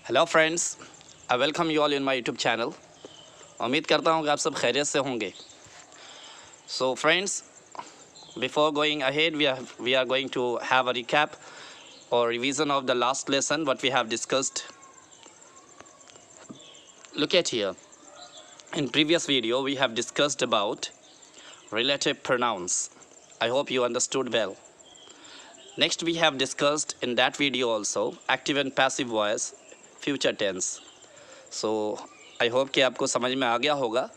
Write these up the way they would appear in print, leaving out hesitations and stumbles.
Hello friends, I welcome you all in my YouTube channel. उम्मीद करता हूँ कि आप सब खैरियत से होंगे। So friends, before going ahead we are going to have a recap और revision of the last lesson what we have discussed. Look at here, in previous video we have discussed about relative pronouns. I hope you understood well. Next we have discussed in that video also active and passive voice future tense. So I hope कि आपको समझ में आ गया होगा,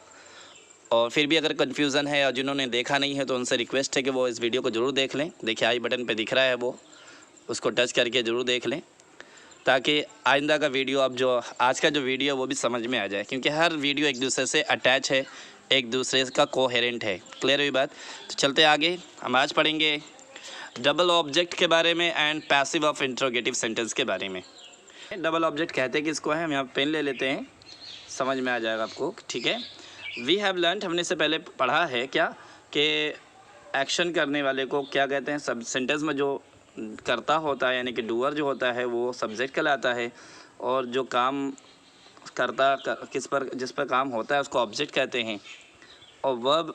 और फिर भी अगर कन्फ्यूज़न है और जिन्होंने देखा नहीं है तो उनसे रिक्वेस्ट है कि वो इस वीडियो को ज़रूर देख लें। देखिए आई बटन पे दिख रहा है, वो उसको टच करके ज़रूर देख लें ताकि आइंदा का वीडियो, अब जो आज का जो वीडियो है वो भी समझ में आ जाए, क्योंकि हर वीडियो एक दूसरे से अटैच है, एक दूसरे का कोहेरेंट है। क्लियर हुई बात? तो चलते आगे, हम आज पढ़ेंगे डबल ऑब्जेक्ट के बारे में and passive of interrogative sentence के बारे में। डबल ऑब्जेक्ट कहते हैं किसको है, हम यहाँ पेन ले लेते हैं, समझ में आ जाएगा आपको। ठीक है, वी हैव लर्न, हमने इससे पहले पढ़ा है क्या कि एक्शन करने वाले को क्या कहते हैं, सब सेंटेंस में जो करता होता है यानी कि डूअर जो होता है वो सब्जेक्ट कहलाता है, और जो काम करता जिस पर काम होता है उसको ऑब्जेक्ट कहते हैं, और वर्ब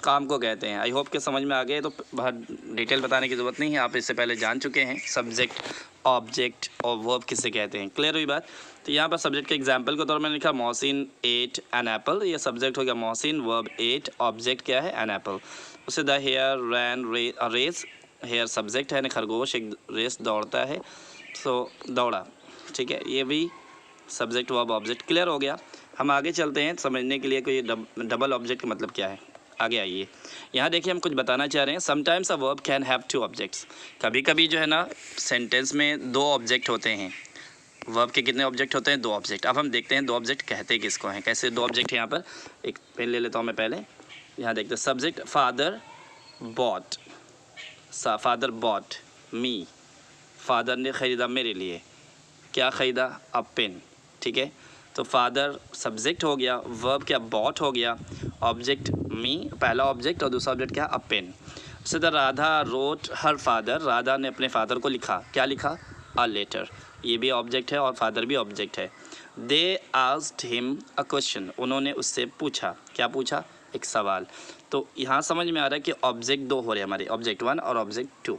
काम को कहते हैं। आई होप कि समझ में आ गए, तो बहुत डिटेल बताने की ज़रूरत नहीं है, आप इससे पहले जान चुके हैं सब्जेक्ट, ऑब्जेक्ट और वर्ब किससे कहते हैं। क्लियर हुई बात? तो यहाँ पर सब्जेक्ट के एग्जांपल के तौर में लिखा मोहसिन एट एन एप्पल। ये सब्जेक्ट हो गया मोहसिन, वर्ब एट, ऑब्जेक्ट क्या है, एन एप्पल। उससे the hare ran race, hare subject है, खरगोश एक रेस दौड़ता है, सो दौड़ा। ठीक है, ये भी सब्जेक्ट वर्ब ऑब्जेक्ट। क्लियर हो गया? हम आगे चलते हैं समझने के लिए कि डबल ऑब्जेक्ट का मतलब क्या है। आगे आइए, यहाँ देखिए हम कुछ बताना चाह रहे हैं। Sometimes a verb can have two objects. कभी कभी जो है ना सेंटेंस में दो ऑब्जेक्ट होते हैं। वर्ब के कितने ऑब्जेक्ट होते हैं? दो ऑब्जेक्ट। अब हम देखते हैं दो ऑब्जेक्ट कहते किसको हैं, कैसे दो ऑब्जेक्ट हैं। यहाँ पर एक पेन ले लेता हूँ मैं पहले, यहाँ देखते हैं subject father bought, father bought me, father ने ख़रीदा मेरे लिए, क्या ख़रीदा, अ पेन। ठीक है, तो फादर सब्जेक्ट हो गया, वर्ब क्या, बॉट हो गया, ऑब्जेक्ट मी पहला ऑब्जेक्ट, और दूसरा ऑब्जेक्ट क्या, अ पेन। उसी तरह Radha wrote her father, Radha ने अपने फादर को लिखा, क्या लिखा, अ लेटर। ये भी ऑब्जेक्ट है और फादर भी ऑब्जेक्ट है। They asked him a question, उन्होंने उससे पूछा, क्या पूछा, एक सवाल। तो यहाँ समझ में आ रहा है कि ऑब्जेक्ट दो हो रहे हैं हमारे, ऑब्जेक्ट वन और ऑब्जेक्ट टू।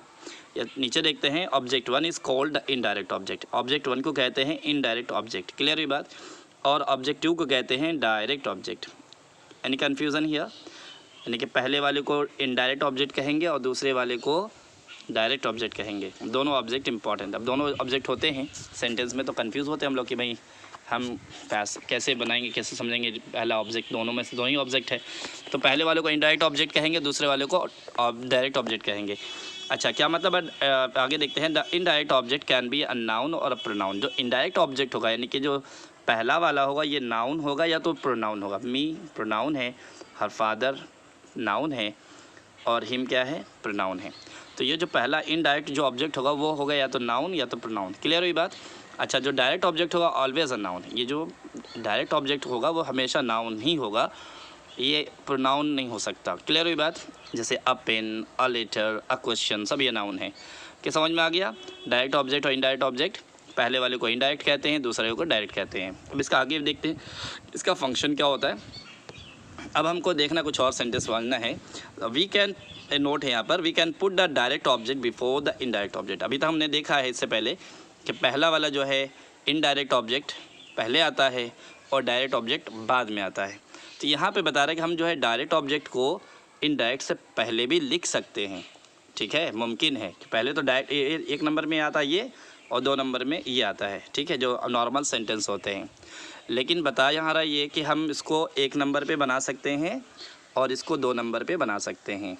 नीचे देखते हैं, object one is called indirect object. Object one को कहते हैं इनडायरेक्ट ऑब्जेक्ट। क्लियर हुई बात? और ऑब्जेक्ट टू को कहते हैं direct object. Any confusion here? यानी कि पहले वाले को इनडायरेक्ट ऑब्जेक्ट कहेंगे और दूसरे वाले को डायरेक्ट ऑब्जेक्ट कहेंगे। दोनों ऑब्जेक्ट इंपॉर्टेंट। अब दोनों ऑब्जेक्ट होते हैं सेंटेंस में तो कंफ्यूज होते हैं हम लोग कि भाई हम कैसे बनाएंगे, कैसे समझेंगे पहला ऑब्जेक्ट, दोनों में से दो ही ऑब्जेक्ट है। तो पहले वाले को इनडायरेक्ट ऑब्जेक्ट कहेंगे, दूसरे वाले को डायरेक्ट ऑब्जेक्ट कहेंगे। अच्छा, क्या मतलब है? आगे देखते हैं, the indirect object can be a noun और अ प्रोनाउन। जो इनडायरेक्ट ऑब्जेक्ट होगा यानी कि जो पहला वाला होगा ये नाउन होगा या तो प्रोनाउन होगा। मी प्रोनाउन है, हर फादर नाउन है, और हिम क्या है, प्रोनाउन है। तो ये जो पहला इनडायरेक्ट जो ऑब्जेक्ट होगा वो होगा या तो नाउन या तो प्रोनाउन। क्लियर हुई बात? अच्छा, जो डायरेक्ट ऑब्जेक्ट होगा ऑलवेज अ नाउन। ये जो डायरेक्ट ऑब्जेक्ट होगा वो हमेशा नाउन ही होगा, ये प्रोनाउन नहीं हो सकता। क्लियर हुई बात? जैसे a pen, a letter, a question, सब ये नाउन है। क्या समझ में आ गया? डायरेक्ट ऑब्जेक्ट और इनडायरेक्ट ऑब्जेक्ट, पहले वाले को इनडायरेक्ट कहते हैं, दूसरे को डायरेक्ट कहते हैं। अब इसका आगे देखते हैं इसका फंक्शन क्या होता है। अब हमको देखना कुछ और सेंटेंस समझना है। वी कैन, नोट है यहाँ पर, we can put the direct object before the indirect object. अभी तो हमने देखा है इससे पहले कि पहला वाला जो है इनडायरेक्ट ऑब्जेक्ट पहले आता है और डायरेक्ट ऑब्जेक्ट बाद में आता है। तो यहाँ पे बता रहा है कि हम जो है डायरेक्ट ऑब्जेक्ट को इनडायरेक्ट से पहले भी लिख सकते हैं। ठीक है, मुमकिन है कि पहले तो डायरेक्ट एक नंबर में आता है ये, और दो नंबर में ये आता है। ठीक है, जो नॉर्मल सेंटेंस होते हैं। लेकिन बता यहाँ रहा ये कि हम इसको एक नंबर पे बना सकते हैं और इसको दो नंबर पे बना सकते हैं।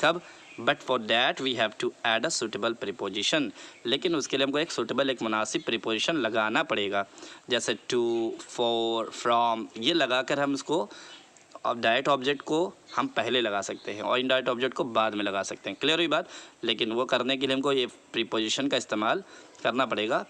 कब? But for that we have to add a suitable preposition. लेकिन उसके लिए हमको एक सुटेबल, एक मुनासिब प्रीपोजिशन लगाना पड़ेगा, जैसे टू, फॉर, फ्रॉम। ये लगाकर हम इसको, अब डायरेक्ट ऑब्जेक्ट को हम पहले लगा सकते हैं और इनडायरेक्ट ऑब्जेक्ट को बाद में लगा सकते हैं। क्लियर हुई बात? लेकिन वो करने के लिए हमको ये प्रीपोजिशन का इस्तेमाल करना पड़ेगा,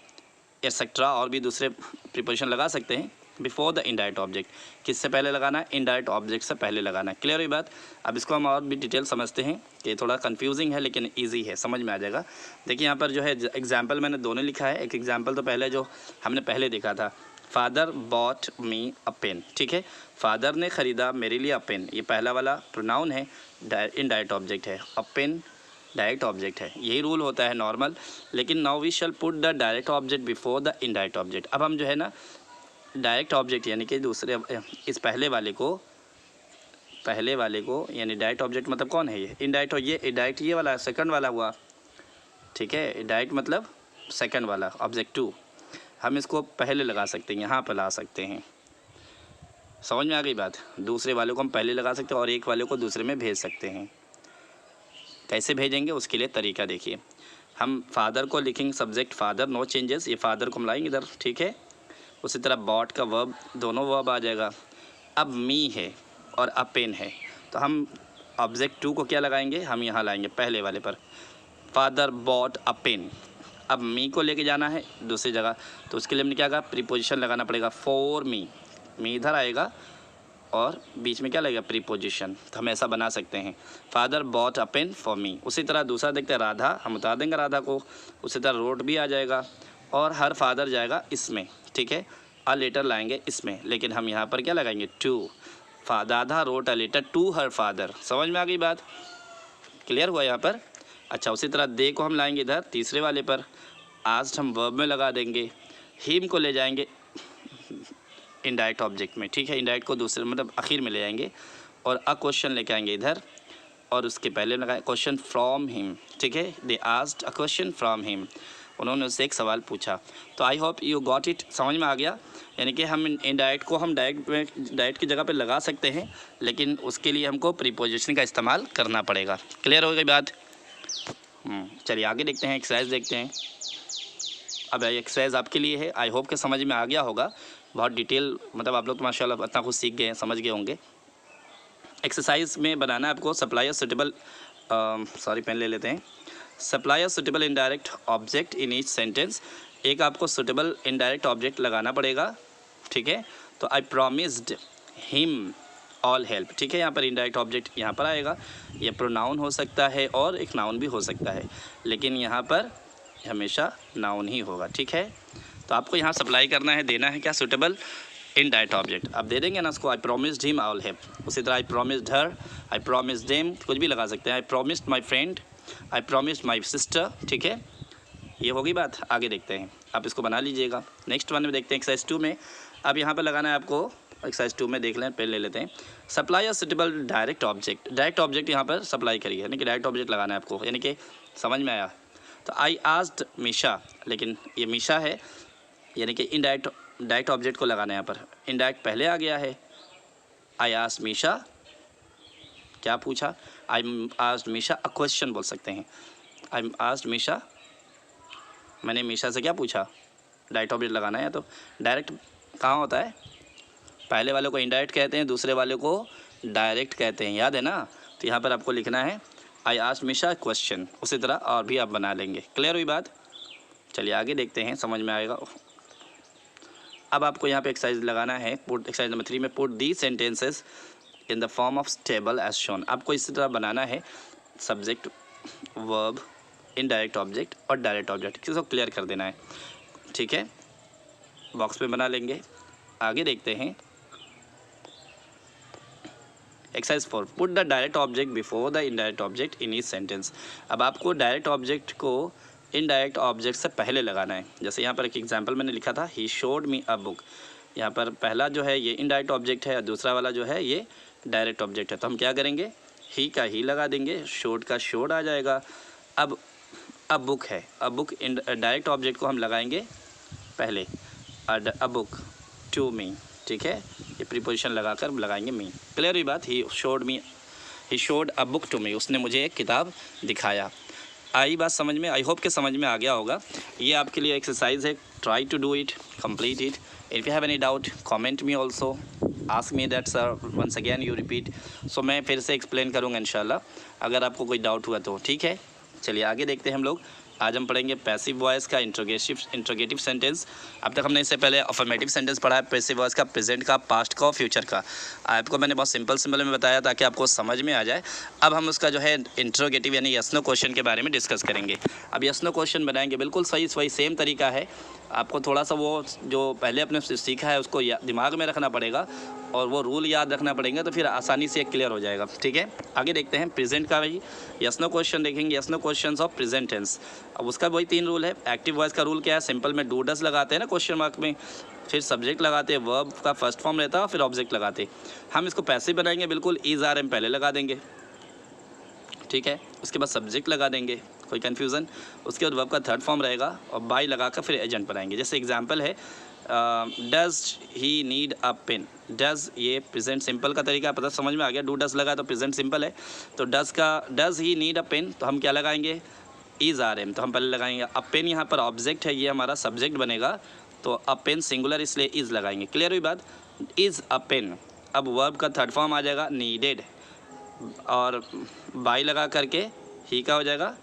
एक्सेट्रा, और भी दूसरे प्रीपोजिशन लगा सकते हैं। Before the indirect object. किससे पहले लगाना है? इनडायरेक्ट ऑब्जेक्ट से पहले लगाना है। क्लियर हुई बात? अब इसको हम और भी डिटेल समझते हैं। ये थोड़ा कंफ्यूजिंग है लेकिन ईजी है, समझ में आ जाएगा। देखिए यहाँ पर जो है एग्जाम्पल मैंने दोनों लिखा है। एक एग्जाम्पल तो पहले जो हमने पहले देखा था, फादर बॉट मी अ पेन। ठीक है, फादर ने ख़रीदा मेरे लिए अ पेन। ये पहला वाला प्रोनाउन है, इनडायरेक्ट ऑब्जेक्ट है। अ पेन डायरेक्ट ऑब्जेक्ट है, यही रूल होता है नॉर्मल। लेकिन now we shall put the direct object before the indirect object. अब हम जो है ना डायरेक्ट ऑब्जेक्ट यानी कि दूसरे इस पहले वाले को यानी डायरेक्ट ऑब्जेक्ट मतलब कौन है? ये इनडायरेक्ट। और ये डायरेक्ट ये वाला सेकंड वाला हुआ। ठीक है, डायरेक्ट मतलब सेकंड वाला ऑब्जेक्ट 2। हम इसको पहले लगा सकते हैं, यहाँ पर ला सकते हैं। समझ में आ गई बात? दूसरे वाले को हम पहले लगा सकते हैं और एक वाले को दूसरे में भेज सकते हैं। कैसे भेजेंगे उसके लिए तरीका देखिए। हम फादर को लिखेंगे सब्जेक्ट फादर, नो चेंजेस। ये फादर को हम लाएंगे इधर। ठीक है, उसी तरह बॉट का वर्ब, दोनों वर्ब आ जाएगा। अब मी है और अ पेन है, तो हम ऑब्जेक्ट 2 को क्या लगाएंगे? हम यहाँ लाएंगे पहले वाले पर, फादर बॉट अ पेन। अब मी को लेके जाना है दूसरी जगह, तो उसके लिए हमने क्या कहा? प्रीपोजिशन लगाना पड़ेगा। फॉर मी, मी इधर आएगा और बीच में क्या लगेगा? प्रीपोजिशन। तो हम ऐसा बना सकते हैं, father bought a pen for me. उसी तरह दूसरा देखते हैं, राधा, हम उतार देंगे राधा को। उसी तरह रोड भी आ जाएगा और हर फादर जाएगा इसमें। ठीक है, अ लेटर लाएंगे इसमें, लेकिन हम यहाँ पर क्या लगाएंगे? To. Dada wrote a letter to her father. समझ में आ गई बात? क्लियर हुआ यहाँ पर? अच्छा, उसी तरह दे को हम लाएंगे इधर तीसरे वाले पर, आस्ट हम वर्ब में लगा देंगे, हिम को ले जाएंगे इनडायरेक्ट ऑब्जेक्ट में। ठीक है, इनडायरेक्ट को दूसरे मतलब आखिर में ले जाएंगे और अ क्वेश्चन लेके आएंगे इधर और उसके पहले लगाए क्वेश्चन फ्रॉम हिम। ठीक है, they asked a question from him, उन्होंने उससे एक सवाल पूछा। तो I hope you got it, समझ में आ गया। यानी कि हम इनडायरेक्ट को हम डायरेक्ट की जगह पे लगा सकते हैं, लेकिन उसके लिए हमको प्रीपोजिशन का इस्तेमाल करना पड़ेगा। क्लियर हो गई बात? चलिए आगे देखते हैं, एक्सरसाइज देखते हैं। अब एक्सरसाइज आपके लिए है, आई होप के समझ में आ गया होगा। बहुत डिटेल मतलब आप लोग तो माशाल्लाह इतना कुछ सीख गए हैं, समझ गए होंगे। एक्सरसाइज में बनाना है आपको सप्लाई सुटेबल पेन ले लेते हैं। Supply suitable indirect object in each sentence. एक आपको सुटेबल इनडायरेक्ट ऑब्जेक्ट लगाना पड़ेगा। ठीक है, तो आई प्रॉमिस्ड हिम ऑल हेल्प। ठीक है, यहाँ पर इनडायरेक्ट ऑब्जेक्ट यहाँ पर आएगा। ये प्रोनाउन हो सकता है और एक नाउन भी हो सकता है, लेकिन यहाँ पर हमेशा नाउन ही होगा। ठीक है, तो आपको यहाँ सप्लाई करना है, देना है क्या? Suitable indirect object. आप दे देंगे ना उसको, आई प्रॉमिस्ड हिम ऑल हेल्प। उसी तरह आई प्रॉमिस्ड हर, आई प्रॉमिस्ड देम, कुछ भी लगा सकते हैं। आई promised my friend, I promised my sister. ठीक है, ये होगी बात। आगे देखते हैं, आप इसको बना लीजिएगा। नेक्स्ट वन में देखते हैं एक्सरसाइज 2 में। अब यहाँ पर लगाना है आपको, एक्सरसाइज 2 में देख लें, पेन ले लेते हैं। Supply a suitable direct object. Direct object यहाँ पर सप्लाई करिए, यानी कि डायरेक्ट ऑब्जेक्ट लगाना है आपको, यानी कि समझ में आया? तो आई आस्क्ड मीशा, लेकिन ये मीशा है, यानी कि डायरेक्ट ऑब्जेक्ट को लगाना है यहाँ पर। इनडायरेक्ट पहले आ गया है। आई आस्क्ड मीशा, क्या पूछा? I asked Misha a question बोल सकते हैं। आई आस्क्ड मीशा, मैंने मीशा से क्या पूछा? डायरेक्ट ऑब्जेक्ट लगाना है। तो डायरेक्ट कहाँ होता है? पहले वाले को इनडायरेक्ट कहते हैं, दूसरे वाले को डायरेक्ट कहते हैं, याद है ना? तो यहाँ पर आपको लिखना है आई आस्क्ड मीशा क्वेश्चन। उसी तरह और भी आप बना लेंगे। क्लियर हुई बात? चलिए आगे देखते हैं, समझ में आएगा। अब आपको यहाँ पे एक्सरसाइज लगाना है, पुट एक्सरसाइज नंबर 3 में, put the sentences in the form of table as shown. आपको इसी तरह बनाना है सब्जेक्ट, वर्ब, इनडायरेक्ट ऑब्जेक्ट और डायरेक्ट ऑब्जेक्ट, किसी को क्लियर कर देना है। ठीक है, बॉक्स में बना लेंगे। आगे देखते हैं exercise 4, put the direct object before the indirect object in each sentence. अब आपको डायरेक्ट ऑब्जेक्ट को इनडायरेक्ट ऑब्जेक्ट से पहले लगाना है। जैसे यहाँ पर एक एग्जांपल मैंने लिखा था, he showed me a book. यहाँ पर पहला जो है ये इनडायरेक्ट ऑब्जेक्ट है और दूसरा वाला जो है ये डायरेक्ट ऑब्जेक्ट है। तो हम क्या करेंगे? ही का ही लगा देंगे, शोड का शोड आ जाएगा। अब बुक है, अ बुक डायरेक्ट ऑब्जेक्ट को हम लगाएंगे पहले, अ बुक टू मी। ठीक है, ये प्रीपोजिशन लगाकर लगाएंगे मी। क्लियर हुई बात? He showed a book to me, उसने मुझे एक किताब दिखाया। आई बात समझ में? आई होप के समझ में आ गया होगा। ये आपके लिए एक्सरसाइज है, try to do it, complete it. If you have any doubt comment me also, ask me that sir once again you repeat. So मैं फिर से एक्सप्लेन करूँगा इंशाल्लाह, अगर आपको कोई डाउट हुआ तो। ठीक है, चलिए आगे देखते हैं हम लोग। आज हम पढ़ेंगे पैसिव वॉइस का इंट्रोगेटिव सेंटेंस। अब तक हमने इससे पहले अफर्मेटिव सेंटेंस पढ़ा है, पैसिव वॉइस का, प्रेजेंट का, पास्ट का और फ्यूचर का। आपको मैंने बहुत सिंपल में बताया ताकि आपको समझ में आ जाए। अब हम उसका जो है इंट्रोगेटिव यानी यस नो क्वेश्चन के बारे में डिस्कस करेंगे। अब यस नो क्वेश्चन बनाएंगे, बिल्कुल सही वही सेम तरीका है। आपको थोड़ा सा वो जो पहले अपने सीखा है उसको दिमाग में रखना पड़ेगा और वो रूल याद रखना पड़ेगा, तो फिर आसानी से क्लियर हो जाएगा। ठीक है, आगे देखते हैं प्रेजेंट का। भाई यस नो क्वेश्चन देखेंगे, yes no questions of present tense. अब उसका वही 3 रूल है। एक्टिव वॉइस का रूल क्या है, सिंपल में डू डस लगाते हैं ना क्वेश्चन मार्क में, फिर सब्जेक्ट लगाते हैं, वर्ब का फर्स्ट फॉर्म रहता है, फिर ऑब्जेक्ट लगाते। हम इसको पैसिव बनाएंगे, बिल्कुल इज आर एम पहले लगा देंगे। ठीक है, उसके बाद सब्जेक्ट लगा देंगे, कोई कन्फ्यूज़न। उसके बाद वर्ब का थर्ड फॉर्म रहेगा और बाय लगाकर फिर एजेंट बनाएंगे। जैसे एग्जांपल है does he need a pen. Does ये प्रेजेंट सिंपल का तरीका पता समझ में आ गया। डू डज लगा तो प्रेजेंट सिंपल है। तो डज का does he need a pen तो हम क्या लगाएंगे, इज आर एम, तो हम पहले लगाएंगे। अ पेन यहाँ पर ऑब्जेक्ट है, ये हमारा सब्जेक्ट बनेगा, तो अ पेन सिंगुलर इसलिए इज लगाएंगे। क्लियर हुई बात, इज अ पेन। अब वर्ब का थर्ड फॉर्म आ जाएगा नीडेड और बाय लगा करके ही का हो जाएगा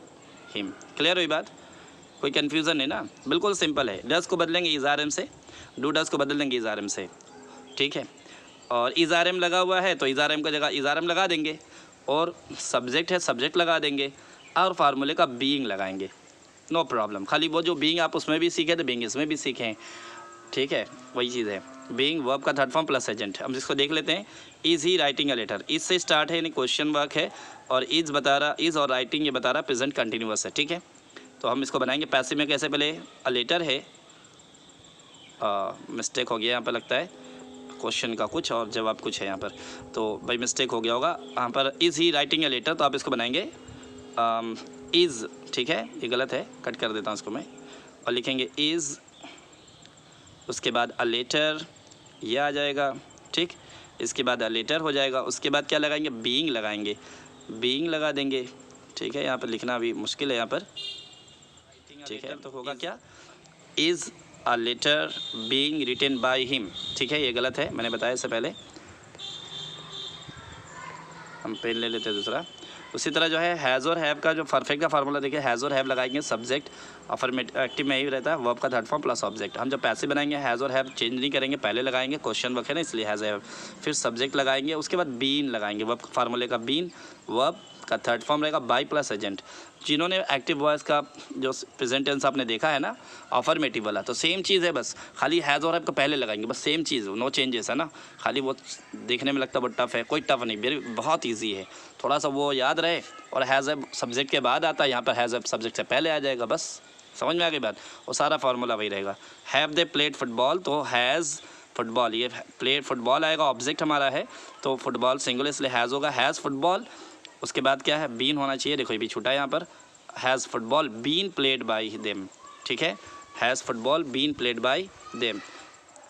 हिम। क्लियर हुई बात, कोई कन्फ्यूज़न नहीं ना, बिल्कुल सिंपल है। डज को बदलेंगे इज आर एम से, डू डज को बदल देंगे इज आर एम से। ठीक है, और इज आर एम लगा हुआ है तो इज आर एम का जगह इज आर एम लगा देंगे, और सब्जेक्ट है सब्जेक्ट लगा देंगे, और फार्मूले का बीइंग लगाएंगे। नो प्रॉब्लम, खाली वो जो बीइंग आप उसमें भी सीखे तो बीइंग इसमें भी सीखें। ठीक है, वही चीज़ है। बीइंग वर्ब का थर्ड फॉर्म प्लस एजेंट। हम इसको देख लेते हैं। Is he writing a letter, is से स्टार्ट है यानी क्वेश्चन वर्क है, और इज बता रहा, इज और राइटिंग ये बता रहा प्रेजेंट कंटिन्यूअस है। ठीक है, तो हम इसको बनाएंगे पैसिव में। कैसे, पहले अ लेटर है, मिस्टेक हो गया यहाँ पर लगता है, क्वेश्चन का कुछ और जवाब कुछ है यहाँ पर, तो भाई मिस्टेक हो गया होगा यहाँ पर। Is he writing a letter, तो आप इसको बनाएंगे इज़। ठीक है, ये गलत है, कट कर देता हूँ इसको मैं, और लिखेंगे इज़, उसके बाद अ लेटर ये आ जाएगा। ठीक, इसके बाद अ लेटर हो जाएगा। उसके बाद क्या लगाएंगे, बीइंग लगाएंगे, बीइंग लगा देंगे। ठीक है, यहाँ पर लिखना अभी मुश्किल है यहाँ पर। ठीक है, तो होगा क्या, is a letter being written by him. ठीक है, ये गलत है, मैंने बताया इससे पहले। हम पेन ले लेते हैं दूसरा। उसी तरह जो है हैज़ और हैव का जो परफेक्ट का फार्मूला देखिए, हैज़ और हैव लगाएंगे, सब्जेक्ट अफर्मेटिव एक्टिव में ही रहता है, वर्ब का थर्ड फॉर्म प्लस ऑब्जेक्ट। हम जब पैसिव बनाएंगे हैज़ और हैव चेंज नहीं करेंगे, पहले लगाएंगे, क्वेश्चन वर्क है ना इसलिए हैज़ हैव, फिर सब्जेक्ट लगाएंगे, उसके बाद बीन लगाएंगे, वर्ब फार्मूले का बीन, वर्ब का थर्ड फॉर्म रहेगा बाय प्लस एजेंट। जिन्होंने एक्टिव वॉइस का जो प्रेजेंट टेंस आपने देखा है ना अफर्मेटिव वाला, तो सेम चीज़ है, बस खाली हैज़ और हैव को पहले लगाएंगे, बस सेम चीज़, नो चेंजेस है ना। खाली वो देखने में लगता है बहुत टफ है, कोई टफ नहीं, वेरी बहुत ईजी है, थोड़ा सा वो याद रहे। और हैज़ हैव सब्जेक्ट के बाद आता है, यहाँ पर हैज़ हैव सब्जेक्ट से पहले आ जाएगा, बस समझ में आ गई बात। वो सारा फार्मूला वही रहेगा। हैव दे प्लेड फुटबॉल, तो हैज़ फुटबॉल, ये प्लेड फुटबॉल आएगा, ऑब्जेक्ट हमारा है, तो फुटबॉल सिंगुलर इसलिए हैज़ होगा, हैज़ फुटबॉल। उसके बाद क्या है, बीन होना चाहिए, देखो ये भी छूटा है यहाँ पर, has football been played by them. ठीक है, has football been played by them.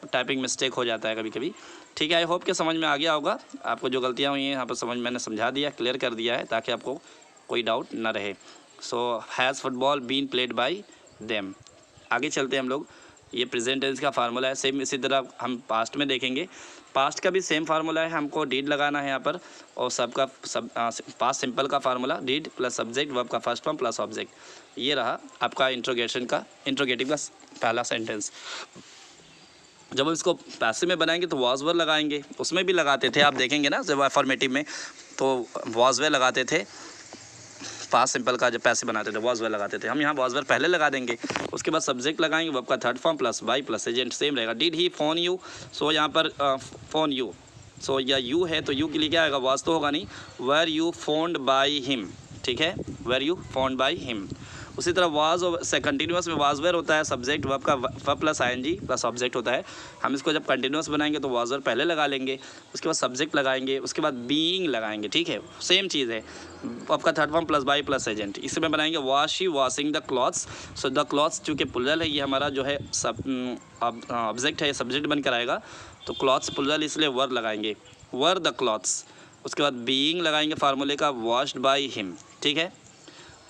Typing mistake हो जाता है कभी कभी। ठीक है, आई होप कि समझ में आ गया होगा। आपको जो गलतियाँ हुई हैं यहाँ पर मैंने समझा दिया, क्लियर कर दिया है, ताकि आपको कोई डाउट ना रहे। So has football been played by them. आगे चलते हैं हम लोग। ये प्रेजेंट टेंस का फार्मूला है, सेम इसी तरह हम पास्ट में देखेंगे। पास्ट का भी सेम फार्मूला है, हमको डीड लगाना है यहाँ पर, और सबका पास्ट सिंपल का formula did plus subject, verb का फर्स्ट फॉर्म प्लस ऑब्जेक्ट। ये रहा आपका इंट्रोगेटिव का पहला सेंटेंस। जब हम इसको पैसिव में बनाएंगे तो वॉज वर लगाएंगे, उसमें भी लगाते थे, आप देखेंगे ना जब अफर्मेटिव में तो वॉज वर लगाते थे, पास्ट सिंपल का जब पैसे बनाते थे वॉज वर लगाते थे। हम यहाँ वॉज वर पहले लगा देंगे, उसके बाद सब्जेक्ट लगाएंगे, वर्ब का third form plus by plus agent same रहेगा। डिड ही फोन यू, सो यहाँ पर फोन यू, सो या यू है तो यू के लिए क्या आएगा, वॉज तो होगा नहीं, were you phoned by him. ठीक है, were you phoned by him. उसी तरह वाज से कंटिन्यूस में वाज वेयर होता है, सब्जेक्ट वर्ब का verb plus ING plus object होता है। हम इसको जब कंटिन्यूस बनाएंगे तो वाज वेयर पहले लगा लेंगे, उसके बाद सब्जेक्ट लगाएंगे, उसके बाद बीइंग लगाएंगे। ठीक है, सेम चीज़ है, वर्ब का third form plus by plus agent. इसमें बनाएंगे wash he washing the clothes, so the clothes चूँकि प्लुरल है, ये हमारा जो है सब ऑब्जेक्ट है, ये सब्जेक्ट बनकर आएगा, तो क्लॉथ्स प्लुरल इसलिए वर लगाएंगे, वर द क्लॉथ्स। उसके बाद बीइंग लगाएंगे फार्मूले का वॉश्ड बाय हिम। ठीक है,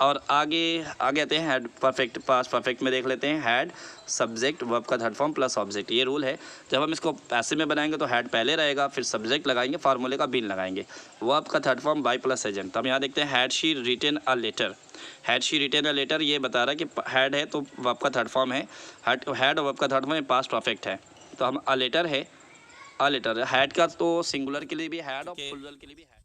और आगे आगे आते हैं हैड परफेक्ट पास्ट परफेक्ट में देख लेते हैं। हैड सब्जेक्ट वर्ब का थर्ड फॉर्म प्लस ऑब्जेक्ट, ये रूल है। जब हम इसको पैसिव में बनाएंगे तो हैड पहले रहेगा, फिर सब्जेक्ट लगाएंगे, फार्मूले का बीन लगाएंगे, वर्ब का third form by plus agent. तो हम यहाँ देखते हैं had she written a letter. Had she written a letter, ये बता रहा है कि हैड है तो वर्ब का थर्ड फॉर्म है, हैड और वर्ब का थर्ड फॉर्म पास्ट परफेक्ट है। तो हम अ लेटर है, अ लेटर हैड का तो सिंगुलर के लिए भी हैड और प्लूरल के लिए भी हैड।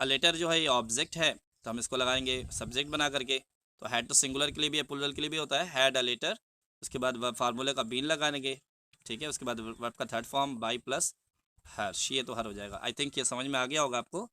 अ लेटर जो है ये ऑब्जेक्ट है, तो हम इसको लगाएंगे सब्जेक्ट बना करके। तो हैड तो सिंगुलर के लिए भी है, प्लूरल के लिए भी होता है, हैड अ लेटर। उसके बाद फार्मूले का बीन लगाएंगे, ठीक है। उसके बाद वर्ब का थर्ड फॉर्म बाई प्लस हर, ये तो हर हो जाएगा। आई थिंक ये समझ में आ गया होगा आपको,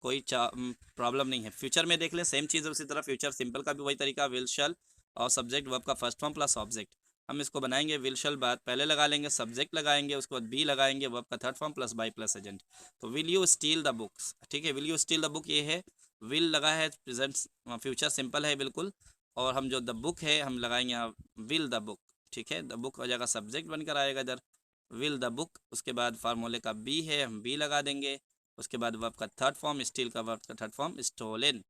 कोई प्रॉब्लम नहीं है। फ्यूचर में देख लें सेम चीज़, उसी तरह फ्यूचर सिंपल का भी वही तरीका, विल शल और सब्जेक्ट वर्ब का फर्स्ट फॉर्म प्लस ऑब्जेक्ट। हम इसको बनाएंगे विल शल बाद पहले लगा लेंगे, सब्जेक्ट लगाएंगे, उसके बाद बी लगाएंगे, वर्ब का third form plus by plus agent. तो will you steal the books, ठीक है, will you steal the book, ये है विल लगा है, प्रेजेंट फ्यूचर सिंपल है बिल्कुल। और हम जो द बुक है हम लगाएंगे यहाँ विल द बुक, ठीक है। द बुक हो जाएगा सब्जेक्ट बनकर आएगा इधर, विल द बुक। उसके बाद फार्मूले का बी है, हम बी लगा देंगे। उसके बाद वर्ब का थर्ड फॉर्म, स्टील का वर्ब का थर्ड फॉर्म स्टोलन,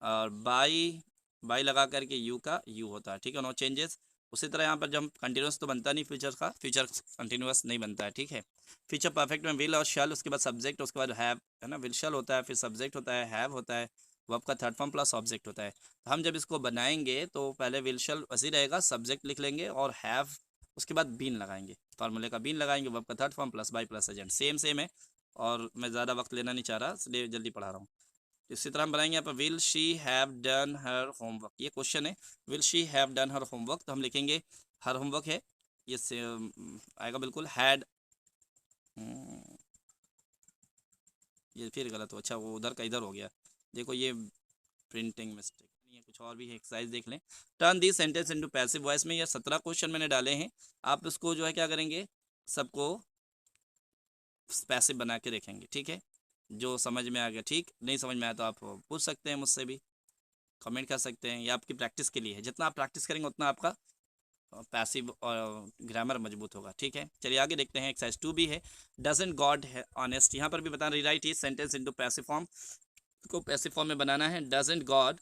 और बाई लगा करके यू का यू होता है, ठीक है, नो चेंजेस। उसी तरह यहाँ पर जब कंटिन्यूस तो बनता नहीं फ्यूचर का, फ्यूचर कंटिन्यूस नहीं बनता है, ठीक है। फ्यूचर परफेक्ट में विल और शल, उसके बाद सब्जेक्ट, उसके बाद हैव, है ना, विल शल होता है, फिर सब्जेक्ट होता है, हैव होता है, वर्ब का थर्ड फॉर्म प्लस ऑब्जेक्ट होता है। तो हम जब इसको बनाएंगे तो पहले विल शल वैसे रहेगा, सब्जेक्ट लिख लेंगे और हैव, उसके बाद बीन लगाएंगे, फार्मूले का बीन लगाएंगे, वर्ब का third form plus by plus agent, same है। और मैं ज़्यादा वक्त लेना नहीं चाह रहा, इसलिए जल्दी पढ़ा रहा हूँ। इसी तरह हम बनाएंगे यहाँ पर will she have done her homework, ये क्वेश्चन है, will she have done her homework. तो हम लिखेंगे हर होमवर्क है, ये से आएगा बिल्कुल, हैड, ये फिर गलत हो, अच्छा वो उधर का इधर हो गया, देखो ये प्रिंटिंग मिस्टेक, ये कुछ और भी है, एक्सरसाइज देख लें। Turn the sentence into passive voice में ये 17 क्वेश्चन मैंने डाले हैं, आप इसको जो है क्या करेंगे, सबको पैसिव बना के देखेंगे, ठीक है। जो समझ में आ गया ठीक, नहीं समझ में आया तो आप पूछ सकते हैं मुझसे भी, कमेंट कर सकते हैं, ये आपकी प्रैक्टिस के लिए है। जितना आप प्रैक्टिस करेंगे उतना आपका पैसिव और ग्रामर मजबूत होगा, ठीक है। चलिए आगे देखते हैं। एक्सरसाइज 2 भी है, डजंट गॉड ऑनेस्ट, यहाँ पर भी बताना, rewrite is sentence into passive form, को पैसिव फॉर्म में बनाना है। Doesn't God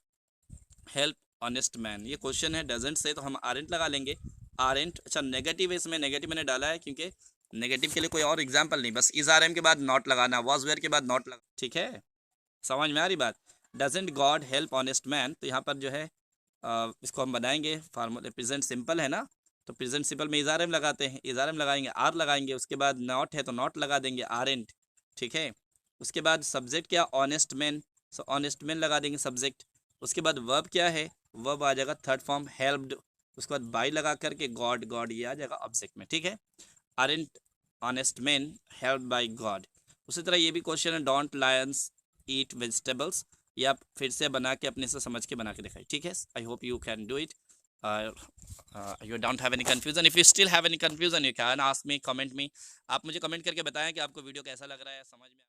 help honest man, ये क्वेश्चन है, डजंट से तो हम आरेंट लगा लेंगे, आरेंट। अच्छा नेगेटिव है इसमें, नेगेटिव मैंने डाला है क्योंकि नेगेटिव के लिए कोई और एग्जाम्पल नहीं, बस इज आर एम के बाद नॉट लगाना, वॉज वेयर के बाद नॉट लगा, ठीक है, समझ में आ रही बात। Doesn't God help honest man, तो यहाँ पर जो है इसको हम बनाएंगे फार्मूले, प्रेजेंट सिंपल है ना, तो प्रेजेंट सिंपल में इज़ार एम लगाते हैं, इज़ार एम लगाएंगे, आर लगाएंगे, उसके बाद नॉट है तो नॉट लगा देंगे, आरेंट, ठीक है। उसके बाद सब्जेक्ट क्या, honest man, so honest man लगा देंगे सब्जेक्ट। उसके बाद वर्ब क्या है, वर्ब आ जाएगा थर्ड फॉर्म हेल्प्ड, उसके बाद बाई लगा करके गॉड, गॉड ये आ जाएगा ऑब्जेक्ट में, ठीक है। Aren't honest man help by God. उसी तरह ये भी क्वेश्चन है, डोंट लायंस ईट वेजिटेबल्स, ये आप फिर से बना के अपने से समझ के बना के दिखाइए, ठीक है। I hope you can do it, you don't have any confusion, if you still have any confusion you can ask me, comment me, आप मुझे कमेंट करके बताएं कि आपको वीडियो कैसा लग रहा है, समझ में